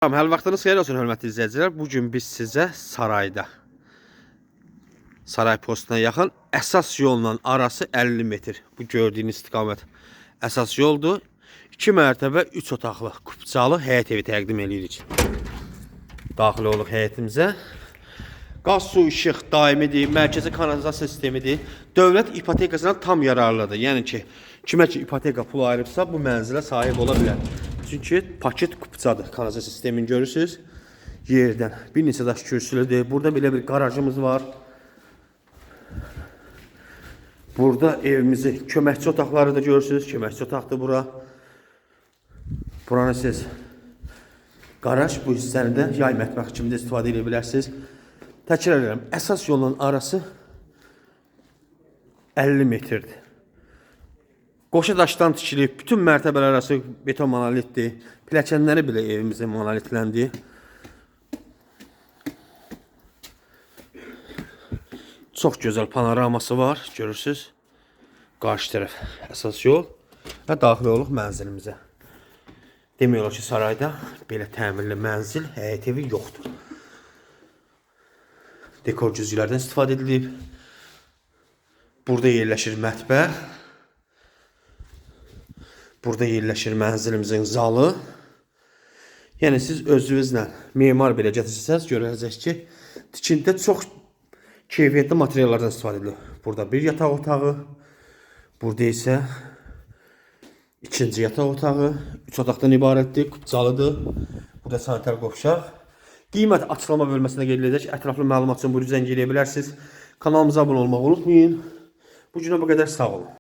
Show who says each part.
Speaker 1: Tamam, hər vaxtınız xeyir olsun hörmətli izləyicilər. Bugün biz sizə sarayda, saray postuna yaxın əsas yolla arası 50 metr. Bu gördüyünüz istiqamət əsas yoldur. 2 mərtəbə 3 otaqlı kupçalı həyət evi təqdim edirik. Daxil oluq həyətimizə. Qaz, su, işıq daimidir, mərkəzi kanalizasiya sistemidir. Dövlət ipotekasından tam yararlıdır. Yəni ki, kimə ki ipoteka pul ayırıbsa bu mənzilə sahib ola bilər. Çünki paket kupçadır. Kanalizasiya sistemini görürsünüz. Yerdən bir neçə daş kürsülüdür. Burada belə bir garajımız var. Burada evimizi köməkçi otaqları da görürsünüz. Köməkçi otaqdır bura. Buranı siz garaj bu hissəni də yay mətbəx kimi də istifadə edə bilərsiniz. Təkrar edirəm, əsas yolla arası 50 metrdir. Qoşa daşdan tikilib, bütün mərtəbələr arası beton monolitdir. Pilləkənləri belə evimizin monolitləndi. Çox gözəl panoraması var, görürsünüz. Qarşı tərəf əsas yol və daxil oluq mənzilimizə. Demək olar ki, sarayda belə təmirli mənzil, həyət evi yoxdur. Dekor cüzgülərdən istifadə edilib. Burada yerləşir mətbəx. Burada yerləşir mənzilimizin zalı. Yəni siz özünüzlə memar belə gətirsəniz, görəcəksiniz ki, tikintidə çox keyfiyyətli materiallardan istifadə edilir. Burada bir yataq otağı, burada isə ikinci yataq otağı, 3 otaqdan ibarətdir, kupçalıdır. Burada sanitar qovşaq. Qiymət açıqlama bölməsində qeyd edək. Ətraflı məlumat üçün buyurun zəng edə bilərsiniz. Kanalımıza abunə olmağı unutmayın. Bu günə bu qədər, sağ olun.